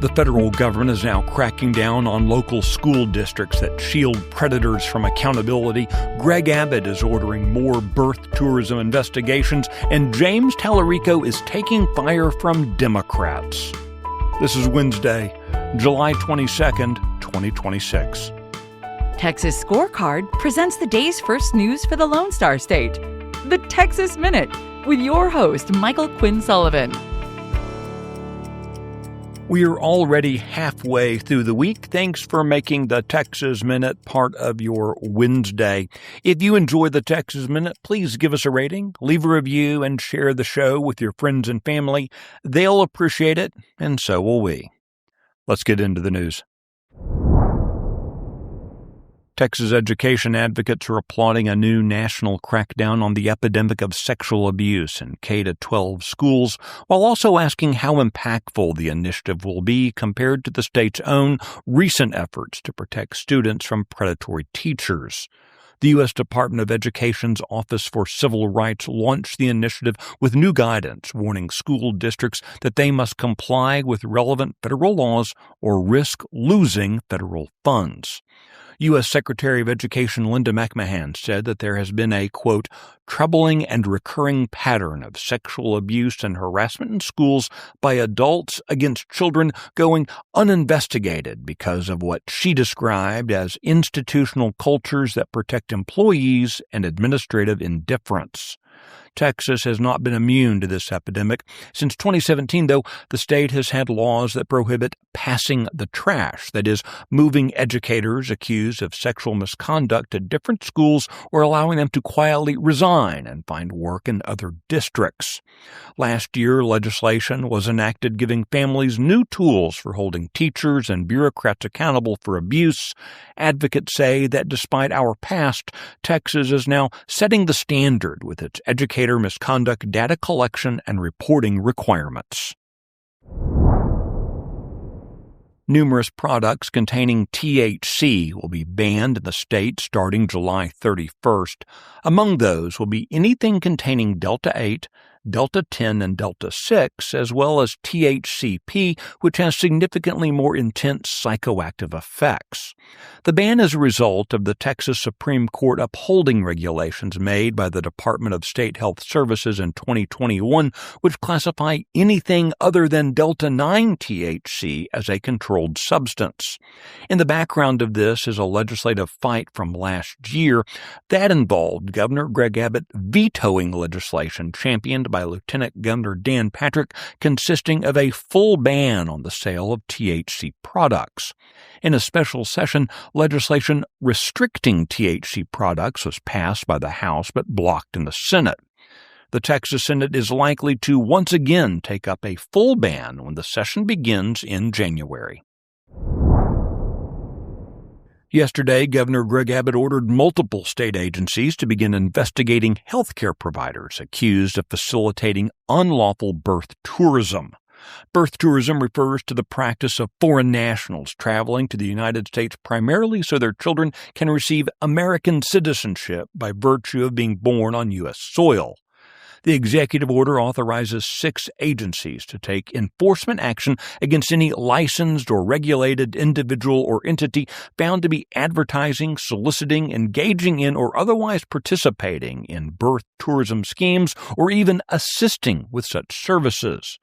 The federal government is now cracking down on local school districts that shield predators from accountability. Greg Abbott is ordering more birth tourism investigations, and James Talarico is taking fire from Democrats. This is Wednesday, July 22nd, 2026. Texas Scorecard presents the day's first news for the Lone Star State. The Texas Minute, with your host, Michael Quinn Sullivan. We are already halfway through the week. Thanks for making the Texas Minute part of your Wednesday. If you enjoy the Texas Minute, please give us a rating, leave a review, and share the show with your friends and family. They'll appreciate it, and so will we. Let's get into the news. Texas education advocates are applauding a new national crackdown on the epidemic of sexual abuse in K-12 schools, while also asking how impactful the initiative will be compared to the state's own recent efforts to protect students from predatory teachers. The U.S. Department of Education's Office for Civil Rights launched the initiative with new guidance warning school districts that they must comply with relevant federal laws or risk losing federal funds. U.S. Secretary of Education Linda McMahon said that there has been a, quote, troubling and recurring pattern of sexual abuse and harassment in schools by adults against children going uninvestigated because of what she described as institutional cultures that protect employees and administrative indifference. Texas has not been immune to this epidemic. Since 2017, though, the state has had laws that prohibit passing the trash, that is, moving educators accused of sexual misconduct to different schools or allowing them to quietly resign and find work in other districts. Last year, legislation was enacted giving families new tools for holding teachers and bureaucrats accountable for abuse. Advocates say that despite our past, Texas is now setting the standard with its educator misconduct data collection and reporting requirements. Numerous products containing THC will be banned in the state starting July 31st. Among those will be anything containing Delta 8, Delta 10, and Delta 6, as well as THCP, which has significantly more intense psychoactive effects. The ban is a result of the Texas Supreme Court upholding regulations made by the Department of State Health Services in 2021, which classify anything other than Delta 9 THC as a controlled substance. In the background of this is a legislative fight from last year that involved Governor Greg Abbott vetoing legislation championed by Lieutenant Governor Dan Patrick, consisting of a full ban on the sale of THC products. In a special session, legislation restricting THC products was passed by the House but blocked in the Senate. The Texas Senate is likely to once again take up a full ban when the session begins in January. Yesterday, Governor Greg Abbott ordered multiple state agencies to begin investigating healthcare providers accused of facilitating unlawful birth tourism. Birth tourism refers to the practice of foreign nationals traveling to the United States primarily so their children can receive American citizenship by virtue of being born on U.S. soil. The executive order authorizes 6 agencies to take enforcement action against any licensed or regulated individual or entity found to be advertising, soliciting, engaging in, or otherwise participating in birth tourism schemes or even assisting with such services.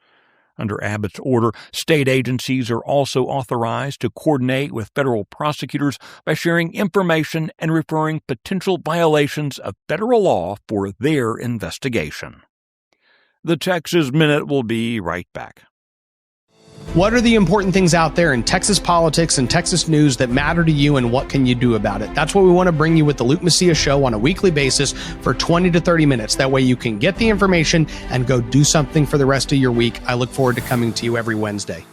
Under Abbott's order, state agencies are also authorized to coordinate with federal prosecutors by sharing information and referring potential violations of federal law for their investigation. The Texas Minute will be right back. What are the important things out there in Texas politics and Texas news that matter to you, and what can you do about it? That's what we want to bring you with the Luke Macias Show on a weekly basis for 20 to 30 minutes. That way you can get the information and go do something for the rest of your week. I look forward to coming to you every Wednesday.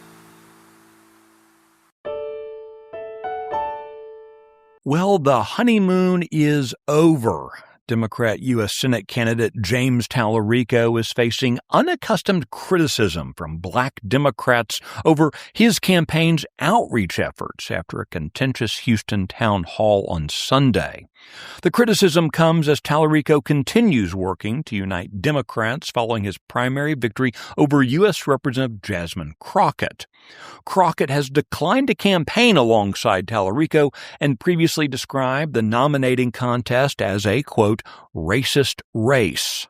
Well, the honeymoon is over. Democrat U.S. Senate candidate James Talarico is facing unaccustomed criticism from Black Democrats over his campaign's outreach efforts after a contentious Houston town hall on Sunday. The criticism comes as Talarico continues working to unite Democrats following his primary victory over U.S. Representative Jasmine Crockett. Crockett has declined to campaign alongside Talarico and previously described the nominating contest as a, quote, racist race.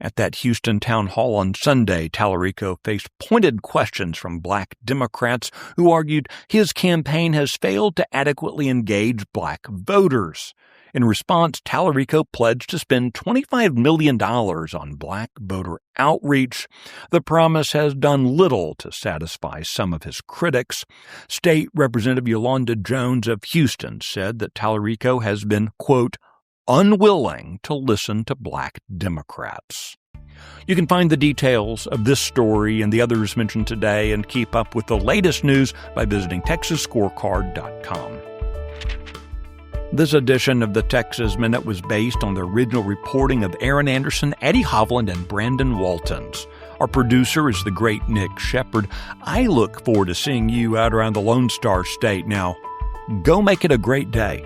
At that Houston town hall on Sunday, Talarico faced pointed questions from black Democrats who argued his campaign has failed to adequately engage black voters. In response, Talarico pledged to spend $25 million on black voter outreach. The promise has done little to satisfy some of his critics. State Representative Yolanda Jones of Houston said that Talarico has been, quote, unwilling to listen to black Democrats. You can find the details of this story and the others mentioned today and keep up with the latest news by visiting TexasScorecard.com. This edition of the Texas Minute was based on the original reporting of Aaron Anderson, Eddie Hovland, and Brandon Waltons. Our producer is the great Nick Shepard. I look forward to seeing you out around the Lone Star State. Now, go make it a great day.